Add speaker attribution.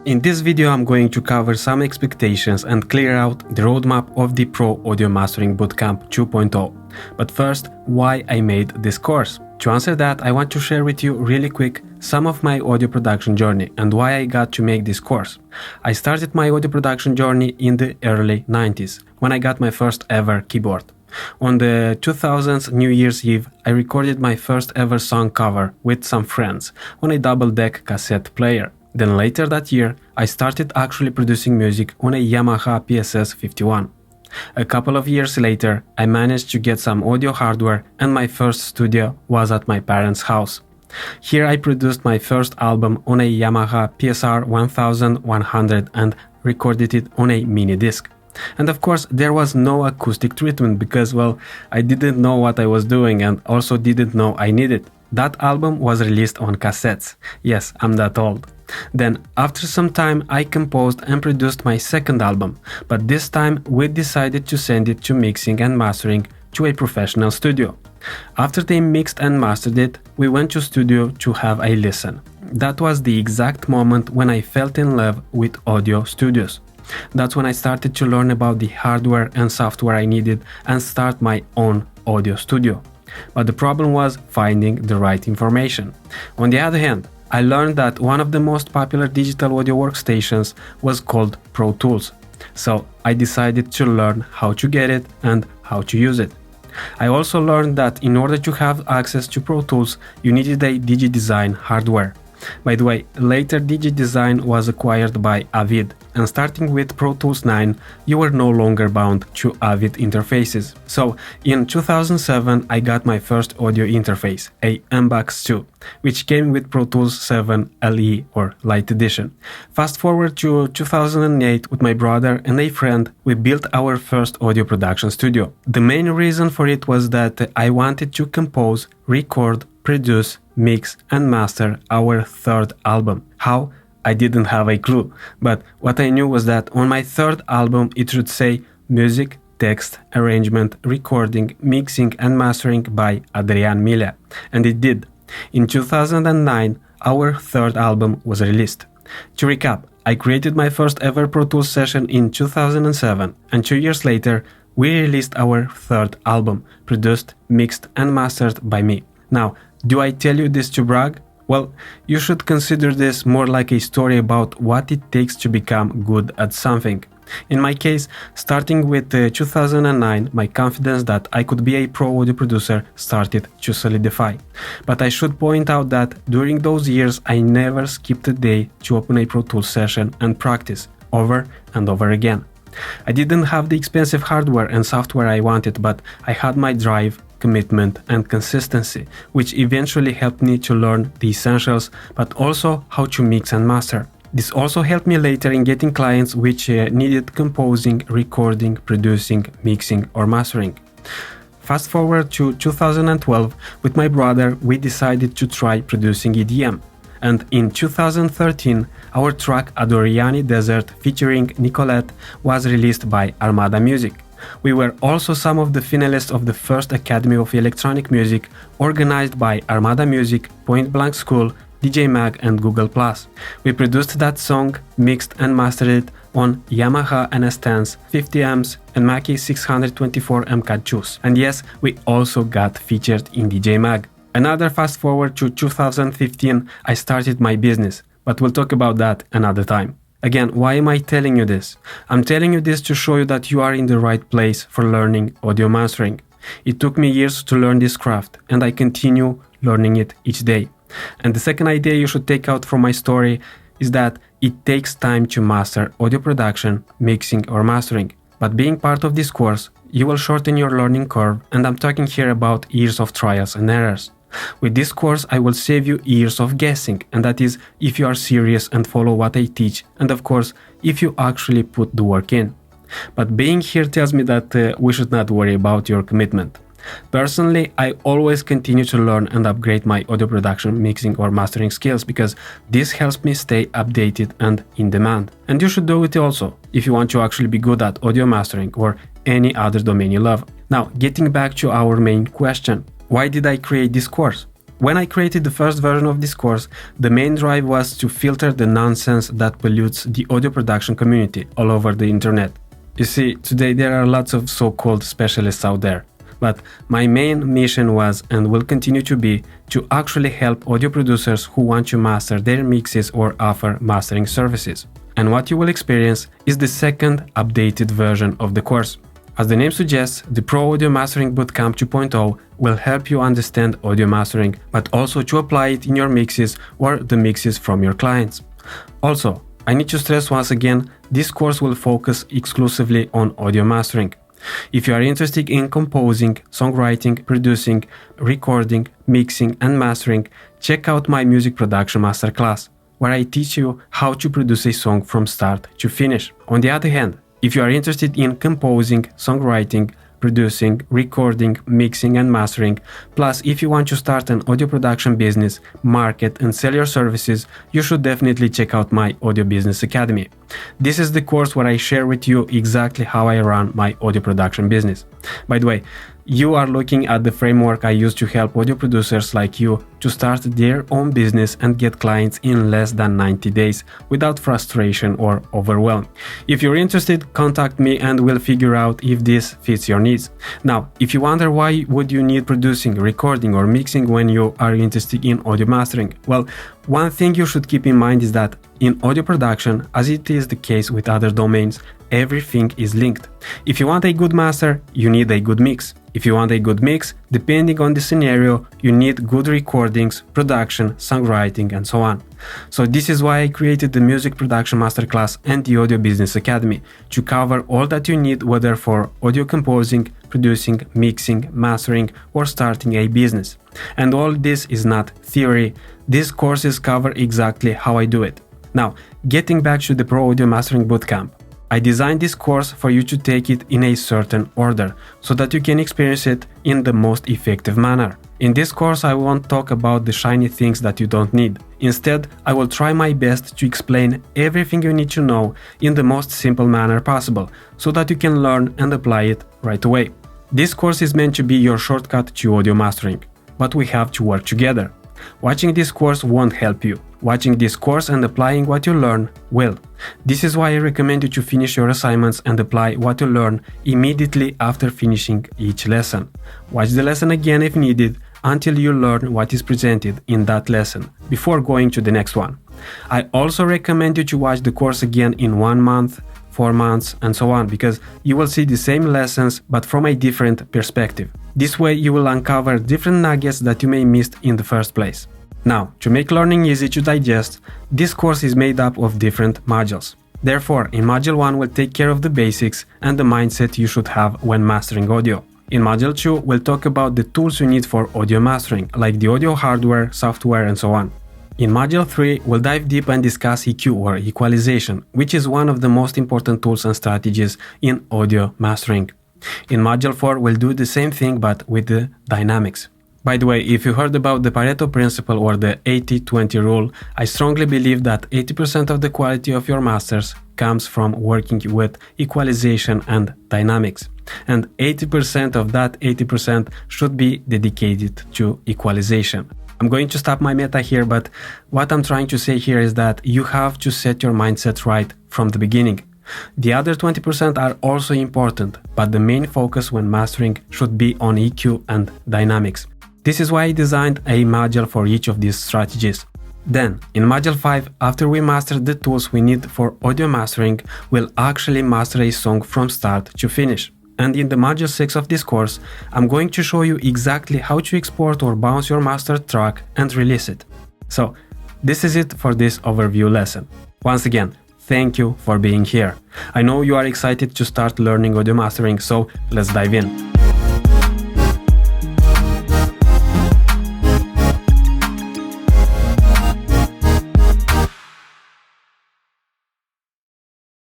Speaker 1: In this video I'm going to cover some expectations and clear out the roadmap of the Pro Audio Mastering Bootcamp 2.0. But first, why I made this course? To answer that, I want to share with you really quick some of my audio production journey and why I got to make this course. I started my audio production journey in the early 90s, when I got my first ever keyboard. On the 2000s New Year's Eve, I recorded my first ever song cover with some friends on a double-deck cassette player. Then later that year, I started actually producing music on a Yamaha PSS 51. A couple of years later, I managed to get some audio hardware and my first studio was at my parents' house. Here I produced my first album on a Yamaha PSR 1100 and recorded it on a mini disc. And of course, there was no acoustic treatment because, well, I didn't know what I was doing and also didn't know I needed. That album was released on cassettes. Yes, I'm that old. Then, after some time, I composed and produced my second album, but this time we decided to send it to mixing and mastering to a professional studio. After they mixed and mastered it, we went to studio to have a listen. That was the exact moment when I fell in love with audio studios. That's when I started to learn about the hardware and software I needed and start my own audio studio. But the problem was finding the right information. On the other hand, I learned that one of the most popular digital audio workstations was called Pro Tools. So I decided to learn how to get it and how to use it. I also learned that in order to have access to Pro Tools, you needed a DigiDesign hardware. By the way, later DigiDesign was acquired by Avid, and starting with Pro Tools 9, you were no longer bound to Avid interfaces. So, in 2007, I got my first audio interface, a MBUX 2, which came with Pro Tools 7 LE or Lite Edition. Fast forward to 2008, with my brother and a friend, we built our first audio production studio. The main reason for it was that I wanted to compose, record, produce, mix and master our third album. How? I didn't have a clue, but what I knew was that on my third album it should say music, text, arrangement, recording, mixing and mastering by Adrian Milea, and it did. In 2009, our third album was released. To recap, I created my first ever Pro Tools session in 2007, and 2 years later, we released our third album, produced, mixed and mastered by me. Now, do I tell you this to brag? Well, you should consider this more like a story about what it takes to become good at something. In my case, starting with 2009, my confidence that I could be a pro audio producer started to solidify. But I should point out that during those years, I never skipped a day to open a Pro Tools session and practice over and over again. I didn't have the expensive hardware and software I wanted, but I had my drive, commitment and consistency, which eventually helped me to learn the essentials, but also how to mix and master. This also helped me later in getting clients which needed composing, recording, producing, mixing or mastering. Fast forward to 2012, with my brother we decided to try producing EDM. And in 2013, our track Adoriani Desert featuring Nicolette was released by Armada Music. We were also some of the finalists of the first Academy of Electronic Music organized by Armada Music, Point Blank School, DJ Mag and Google+. We produced that song, mixed and mastered it on Yamaha NS10s, 50Ms and Mackie 624 MK2s. And yes, we also got featured in DJ Mag. Another fast forward to 2015, I started my business, but we'll talk about that another time. Again, why am I telling you this? I'm telling you this to show you that you are in the right place for learning audio mastering. It took me years to learn this craft, and I continue learning it each day. And the second idea you should take out from my story is that it takes time to master audio production, mixing or mastering. But being part of this course, you will shorten your learning curve, and I'm talking here about years of trials and errors. With this course, I will save you years of guessing, and that is if you are serious and follow what I teach, and of course, if you actually put the work in. But being here tells me that we should not worry about your commitment. Personally, I always continue to learn and upgrade my audio production, mixing or mastering skills because this helps me stay updated and in demand. And you should do it also, if you want to actually be good at audio mastering or any other domain you love. Now, getting back to our main question. Why did I create this course? When I created the first version of this course, the main drive was to filter the nonsense that pollutes the audio production community all over the internet. You see, today there are lots of so-called specialists out there, but my main mission was and will continue to be to actually help audio producers who want to master their mixes or offer mastering services. And what you will experience is the second updated version of the course. As the name suggests, the Pro Audio Mastering Bootcamp 2.0 will help you understand audio mastering, but also to apply it in your mixes or the mixes from your clients. Also, I need to stress once again, this course will focus exclusively on audio mastering. If you are interested in composing, songwriting, producing, recording, mixing and mastering, check out my music production masterclass, where I teach you how to produce a song from start to finish. On the other hand, if you are interested in composing, songwriting, producing, recording, mixing and mastering, plus if you want to start an audio production business, market and sell your services, you should definitely check out my Audio Business Academy. This is the course where I share with you exactly how I run my audio production business. By the way, you are looking at the framework I use to help audio producers like you to start their own business and get clients in less than 90 days without frustration or overwhelm. If you're interested, contact me and we'll figure out if this fits your needs. Now, if you wonder why would you need producing, recording or mixing when you are interested in audio mastering, well, one thing you should keep in mind is that in audio production, as it is the case with other domains, everything is linked. If you want a good master, you need a good mix. If you want a good mix, depending on the scenario, you need good recordings, production, songwriting, and so on. So this is why I created the Music Production Masterclass and the Audio Business Academy, to cover all that you need, whether for audio composing, producing, mixing, mastering, or starting a business. And all this is not theory. These courses cover exactly how I do it. Now, getting back to the Pro Audio Mastering Bootcamp. I designed this course for you to take it in a certain order, so that you can experience it in the most effective manner. In this course, I won't talk about the shiny things that you don't need. Instead, I will try my best to explain everything you need to know in the most simple manner possible, so that you can learn and apply it right away. This course is meant to be your shortcut to audio mastering, but we have to work together. Watching this course won't help you. Watching this course and applying what you learn will. This is why I recommend you to finish your assignments and apply what you learn immediately after finishing each lesson. Watch the lesson again if needed until you learn what is presented in that lesson before going to the next one. I also recommend you to watch the course again in 1 month, 4 months, and so on, because you will see the same lessons but from a different perspective. This way you will uncover different nuggets that you may missed in the first place. Now, to make learning easy to digest, this course is made up of different modules. Therefore, in Module 1 we'll take care of the basics and the mindset you should have when mastering audio. In Module 2 we'll talk about the tools you need for audio mastering, like the audio hardware, software, and so on. In Module 3, we'll dive deep and discuss EQ or equalization, which is one of the most important tools and strategies in audio mastering. In Module 4, we'll do the same thing but with the dynamics. By the way, if you heard about the Pareto principle or the 80-20 rule, I strongly believe that 80% of the quality of your masters comes from working with equalization and dynamics. And 80% of that 80% should be dedicated to equalization. I'm going to stop my meta here, but what I'm trying to say here is that you have to set your mindset right from the beginning. The other 20% are also important, but the main focus when mastering should be on EQ and dynamics. This is why I designed a module for each of these strategies. Then, in Module 5, after we master the tools we need for audio mastering, we'll actually master a song from start to finish. And in the Module 6 of this course, I'm going to show you exactly how to export or bounce your mastered track and release it. So, this is it for this overview lesson. Once again, thank you for being here. I know you are excited to start learning audio mastering, so let's dive in.